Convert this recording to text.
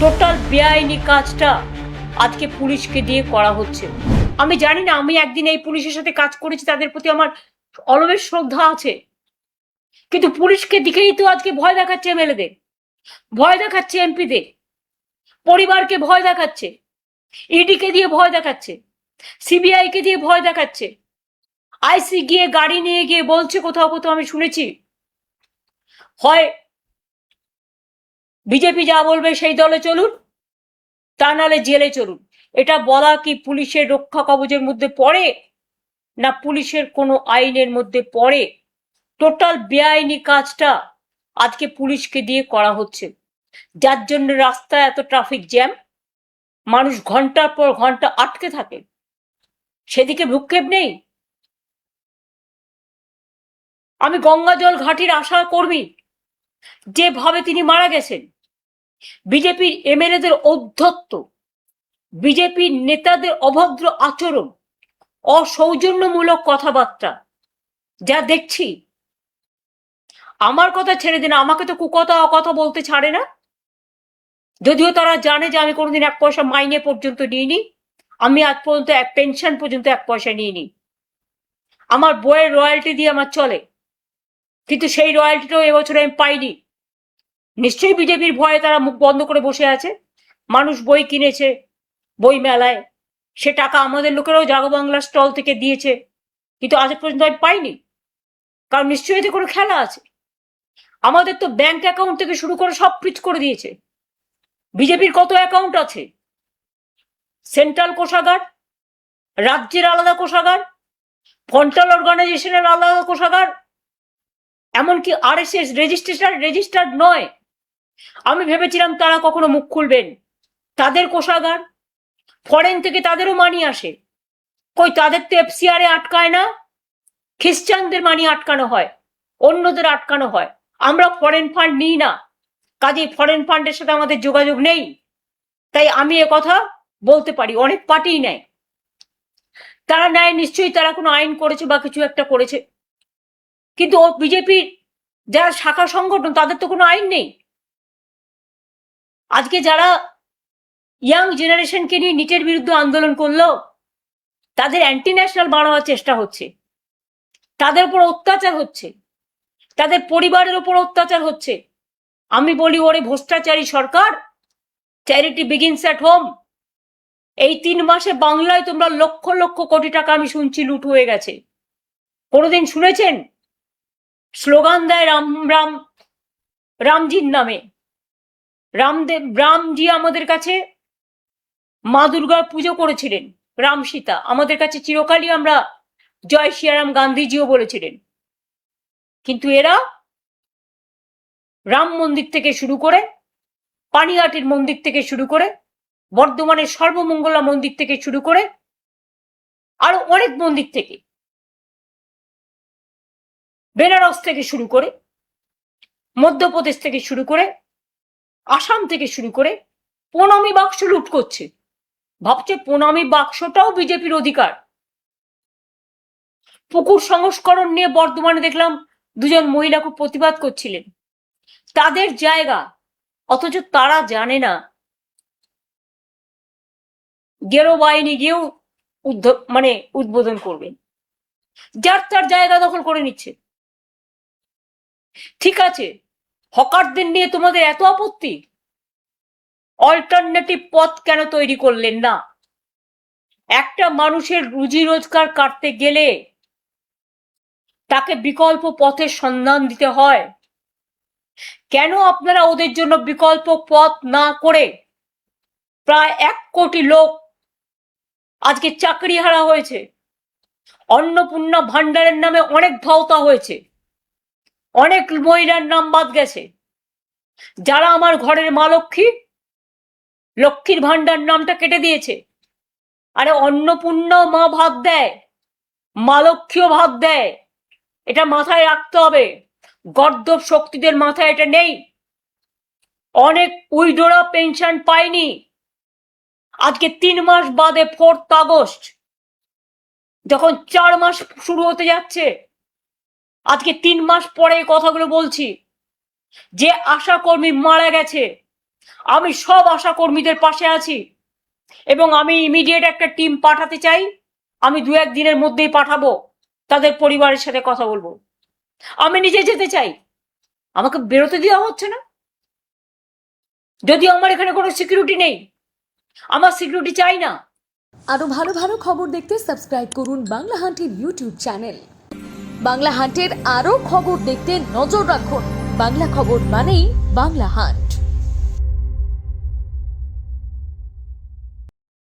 Total বেআইনি কাজটা আজকে পুলিশকে দিয়ে করা হচ্ছে। আমি জানি না, আমি একদিন এই পুলিশের সাথে কাজ করেছি, তাদের প্রতি আমার অলবেজ শ্রদ্ধা আছে, কিন্তু পুলিশকে দিকেই তো আজকে ভয় দেখাচ্ছে এমএলএদের, ভয় দেখাচ্ছে এমপিদের, পরিবারকে ভয় দেখাচ্ছে, ইডিকে দিয়ে ভয় দেখাচ্ছে, সিবিআই কে দিয়ে ভয় দেখাচ্ছে, আইসি গিয়ে গাড়ি নিয়ে গিয়ে বলছে কোথাও কোথাও আমি শুনেছি, হয় বিজেপি যা বলবে সেই দলে চলুন, তা নাহলে জেলে চলুন। এটা বলা কি পুলিশের রক্ষা কবচের মধ্যে পড়ে, না পুলিশের কোনো আইনের মধ্যে পড়ে? টোটাল বেআইনি কাজটা আজকে পুলিশকে দিয়ে করা হচ্ছে, যার জন্য রাস্তায় এত ট্রাফিক জ্যাম, মানুষ ঘন্টার পর ঘন্টা আটকে থাকে, সেদিকে ভ্রুক্ষেপ নেই। আমি গঙ্গাজল ঘাটির আশা কর্মী, যেভাবে তিনি মারা গেছেন, বিজেপির এমএলএদের ঔদ্ধত্য, বিজেপির নেতাদের অভদ্র আচরণ, অসৌজন্যমূলক কথাবার্তা যা দেখছি, আমার কথা ছেড়ে দিন, আমাকে তো কুকথা অকথা বলতে ছাড়ে না। যদিও তারা জানে যে আমি কোনোদিন এক পয়সা মাইনে পর্যন্ত নিইনি, আমি আজ পর্যন্ত এক পেনশন পর্যন্ত এক পয়সা নিইনি, আমার বইয়ের রয়্যালটি দিয়ে আমার চলে, কিন্তু সেই রয়্যালটিটাও এবছর আমি পাইনি। নিশ্চয়ই বিজেপির ভয়ে তারা মুখ বন্ধ করে বসে আছে। মানুষ বই কিনেছে বই মেলায়, সে টাকা আমাদের লোকেরাও জাগো বাংলা স্টল থেকে দিয়েছে, কিন্তু আজ পর্যন্ত আমি পাইনি, কারণ নিশ্চয়ই এতে কোনো খেলা আছে। আমাদের তো ব্যাংক অ্যাকাউন্ট থেকে শুরু করে সব ফ্রিজ করে দিয়েছে। বিজেপির কত অ্যাকাউন্ট আছে, সেন্ট্রাল কোষাগার, রাজ্যের আলাদা কোষাগার, ফন্টাল অর্গানাইজেশনের আলাদা কোষাগার, এমনকি আরএসএস রেজিস্টার্ড নয়। আমি ভেবেছিলাম তারা কখনো মুখ খুলবেন, তাদের কোষাগার, ফরেন থেকে তাদেরও মানি আসে, কই তাদের তো এফসিআর এ আটকায় না, খ্রিস্টানদের মানি আটকানো হয়, অন্যদের আটকানো হয়। আমরা ফরেন ফান্ড নিই না, কাজেই ফরেন ফান্ডের সাথে আমাদের যোগাযোগ নেই, তাই আমি কথা বলতে পারি। অনেক পার্টিই নেয়, তারা নেয় নিশ্চয়ই তারা কোনো আইন করেছে বা কিছু একটা করেছে, কিন্তু বিজেপির যারা শাখা সংগঠন তাদের তো কোনো আইন নেই। আজকে যারা ইয়াং জেনারেশনকে নিয়ে নিটের বিরুদ্ধে আন্দোলন করলো, তাদের অ্যান্টি ন্যাশনাল বানানোর চেষ্টা হচ্ছে, তাদের উপর অত্যাচার হচ্ছে, তাদের পরিবারের উপর অত্যাচার হচ্ছে। আমি বলি, ওরে ভ্রষ্টাচারী সরকার, চ্যারিটি বিগিনস অ্যাট হোম। এই 3 মাসে বাংলায় তোমরা লক্ষ লক্ষ কোটি টাকা আমি শুনছি লুট হয়ে গেছে। কোনোদিন শুনেছেন স্লোগান দেয় রাম রাম, রামজির নামে? রামজি আমাদের কাছে মা দুর্গার পুজো করেছিলেন, রাম সীতা আমাদের কাছে চিরকালই আমরা জয় শ্রীরাম গান্ধীজিও বলেছিলেন, কিন্তু এরা রাম মন্দির থেকে শুরু করে, পানিহাটির মন্দির থেকে শুরু করে, বর্ধমানের সর্বমঙ্গলা মন্দির থেকে শুরু করে, আরো অনেক মন্দির থেকে, বেনারস থেকে শুরু করে, মধ্যপ্রদেশ থেকে শুরু করে, আসাম থেকে শুরু করে প্রণামী বাক্স লুট করছে। ভাবছে প্রণামী বাক্সটাও বিজেপির অধিকার। পুকুর সংস্করণ নিয়ে বর্ধমানে দেখলাম 2জন মহিলা খুব প্রতিবাদ করছিলেন, তাদের জায়গা, অথচ তারা জানে না গেরো বাহিনী গিয়েও উদ্বোধন করবেন, যার তার জায়গা দখল করে নিচ্ছে। ঠিক আছে, হকারদের নিয়ে তোমাদের এত আপত্তি, অল্টারনেটিভ পথ কেন তৈরি করলেন না? একটা মানুষের রুজি রোজগার কাটতে গেলে তাকে বিকল্প পথের সন্ধান দিতে হয়। কেন আপনারা ওদের জন্য বিকল্প পথ না করে প্রায় 1 কোটি লোক আজকে চাকরি হারা হয়েছে, অন্নপূর্ণা ভান্ডারের নামে অনেক ভাওতা হয়েছে, অনেক মহিলার নাম বাদ গেছে, যারা আমার ঘরের মা লক্ষ্মী, লক্ষ্মীর ভান্ডার নামটা কেটে দিয়েছে। আরে অন্নপূর্ণাও মা ভাত দেয়, মা লক্ষ্মীও ভাত দেয়, এটা মাথায় রাখতে হবে। গর্দভ শক্তিদের মাথায় এটা নেই। অনেক উইডোরা পেনশন পায়নি। আজকে 3 মাস বাদে 4th আগস্ট, যখন 4 মাস শুরু হতে যাচ্ছে, আজকে 3 মাস পরে এই কথাগুলো বলছি। যে আশা কর্মী মারা গেছে, আমি সব আশা কর্মীদের পাশে আছি এবং আমি ইমিডিয়েট একটা টিম পাঠাতে চাই। আমি 2-1 দিনের মধ্যেই পাঠাবো, তাদের পরিবারের সাথে কথা বলবো। আমি নিজে যেতে চাই, আমাকে বেরোতে দেওয়া হচ্ছে না। যদিও আমার এখানে কোনো সিকিউরিটি নেই, আমার সিকিউরিটি চাই না। আরো ভালো ভালো খবর দেখতে সাবস্ক্রাইব করুন বাংলা হান্টের ইউটিউব চ্যানেল। বাংলা হান্টের আরো খবর দেখতে নজর রাখুন। বাংলা খবর মানেই বাংলা হান্ট।